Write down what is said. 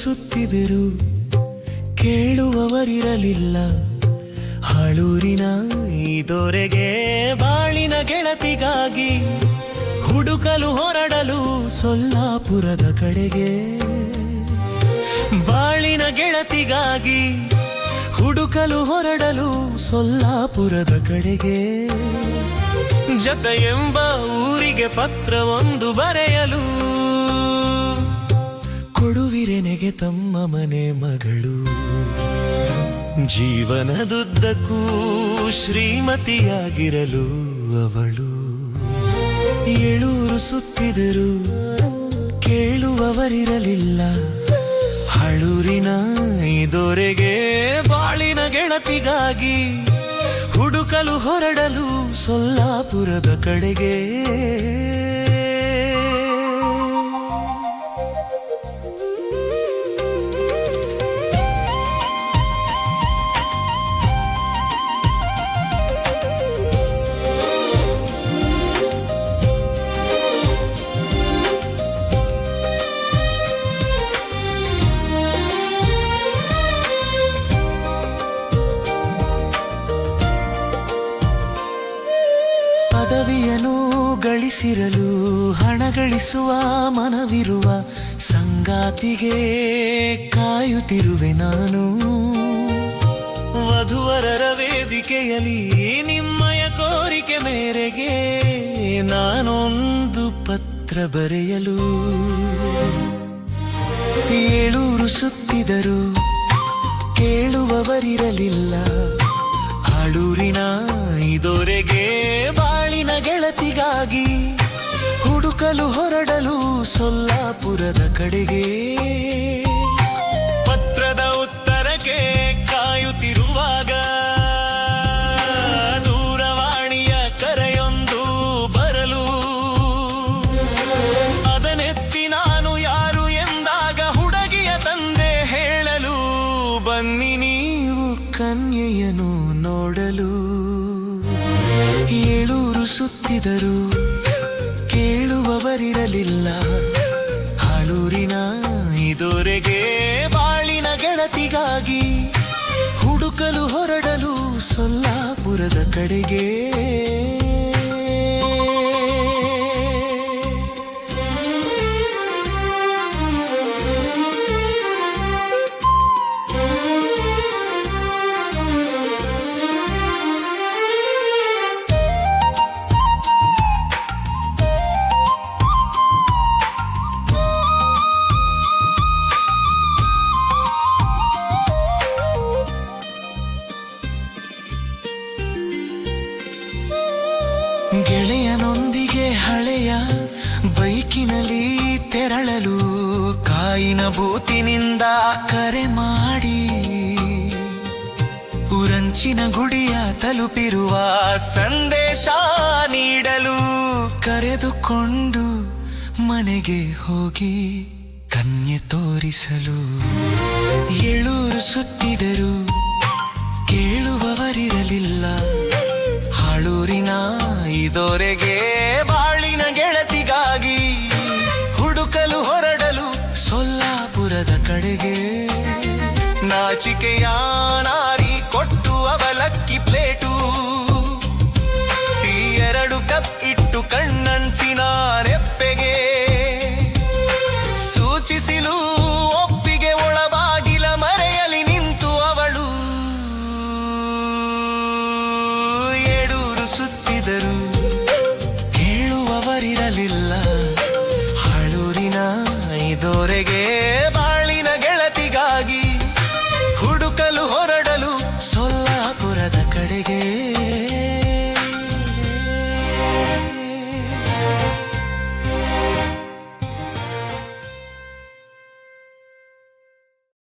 ಸುತ್ತಿದರು ಕೇಳುವವರಿರಲಿಲ್ಲ. ಹಾಳೂರಿನ ಈ ದೊರೆಗೆ ಬಾಳಿನ ಗೆಳತಿಗಾಗಿ ಹುಡುಕಲು ಹೊರಡಲು ಸೊಲ್ಲಾಪುರದ ಕಡೆಗೆ. ಬಾಳಿನ ಗೆಳತಿಗಾಗಿ ಹುಡುಕಲು ಹೊರಡಲು ಸೊಲ್ಲಾಪುರದ ಕಡೆಗೆ. ಜತ ಎಂಬ ಊರಿಗೆ ಪತ್ರವೊಂದು ಬರೆಯಲು ಕೊಡುವಿರೆನೆಗೆ ತಮ್ಮ ಮನೆ ಮಗಳು. ಜೀವನದುದ್ದಕ್ಕೂ ಶ್ರೀಮತಿಯಾಗಿರಲು ಅವಳು. ಏಳೂರು ಸುತ್ತಿದರು ಕೇಳುವವರಿರಲಿಲ್ಲ. ಹಾಳೂರಿನ ಈ ದೊರೆಗೆ ಬಾಳಿನ ಗೆಳತಿಗಾಗಿ ಹುಡುಕಲು ಹೊರಡಲು ಸೊಲ್ಲಾಪುರದ ಕಡೆಗೆ. ಪದವಿಯನ್ನು ಗಳಿಸಿರಲು ಹಣ ಗಳಿಸುವ ಮನವಿರುವ ಸಂಗಾತಿಗೆ ಕಾಯುತ್ತಿರುವೆ ನಾನು. ವಧುವರರ ವೇದಿಕೆಯಲ್ಲಿ ನಿಮ್ಮಯ ಕೋರಿಕೆ ಮೇರೆಗೆ ನಾನೊಂದು ಪತ್ರ ಬರೆಯಲು. ಏಳೂರು ಸುತ್ತಿದರು ಕೇಳುವವರಿರಲಿಲ್ಲ. ಹಾಳೂರಿನ ಈ ದೊರೆಗೆ ಬಾಳಿನ ಗೆಳತಿಗಾಗಿ ಹುಡುಕಲು ಹೊರಡಲು ಸೊಲ್ಲಾಪುರದ ಕಡೆಗೆ. ಪತ್ರದ ಉತ್ತರಕ್ಕೆ ಕಾಯುತ್ತಿರುವಾಗ ದೂರವಾಣಿಯ ಕರೆಯೊಂದು ಬರಲು. ಅದನ್ನೆತ್ತಿ ನಾನು ಯಾರು ಎಂದಾಗ ಹುಡುಗಿಯ ತಂದೆ ಹೇಳಲು, ಬನ್ನಿ ನೀವು ಕನ್ಯೆಯನು ನೋಡಲು. ಏಳೂರು ಸುತ್ತಿದರು ಕೇಳುವವರಿರಲಿಲ್ಲ. ಹಾಳೂರಿನ ಈ ದೊರೆಗೆ ಬಾಳಿನ ಗೆಳತಿಗಾಗಿ ಹುಡುಕಲು ಹೊರಡಲು ಸೊಲ್ಲಾಪುರದ ಕಡೆಗೆ. ಗೆಳೆಯನೊಂದಿಗೆ ಹಳೆಯ ಬೈಕಿನಲ್ಲಿ ತೆರಳಲು ಕಾಯಿನ ಬೂತಿನಿಂದ ಕರೆ ಮಾಡಿ ಉರಂಚಿನ ಗುಡಿಯ ತಲುಪಿರುವ ಸಂದೇಶ ನೀಡಲು ಕರೆದುಕೊಂಡು ಮನೆಗೆ ಹೋಗಿ ಕನ್ಯೆ ತೋರಿಸಲು. ಏಳೂರು ಸುತ್ತಿದರು ಕೇಳುವವರಿರಲಿಲ್ಲ. ಹಾಳೂರಿನ ಈ ದೊರೆಗೆ ಬಾಳಿನ ಗೆಳತಿಗಾಗಿ ಹುಡುಕಲು ಹೊರಡಲು ಸೊಲ್ಲಾಪುರದ ಕಡೆಗೆ. ನಾಚಿಕೆಯ ನಾರಿ ಕೊಟ್ಟು ಅವಲಕ್ಕಿ ಪ್ಲೇಟು, ಎರಡು ಕಪ್ ಇಟ್ಟು ಕಣ್ಣಂಚಿನ ರೆಪ್ಪೆಗೆ ಸೂಚಿಸಿಲು ಒಪ್ಪಿಗೆ ಒಳಬಾಗಿಲ ಮರೆಯಲಿ ನಿಂತು ಅವಳು. ಏಳೂರು ಸುತ್ತಿದರು ಕೇಳುವವರಿರಲಿಲ್ಲ. ಹಾಳೂರಿನ ಈ ದೊರೆಗೆ ಬಾಳಿನ ಗೆಳತಿಗಾಗಿ ಹುಡುಕಲು ಹೊರಡಲು ಸೊಲ್ಲಾಪುರದ ಕಡೆಗೆ.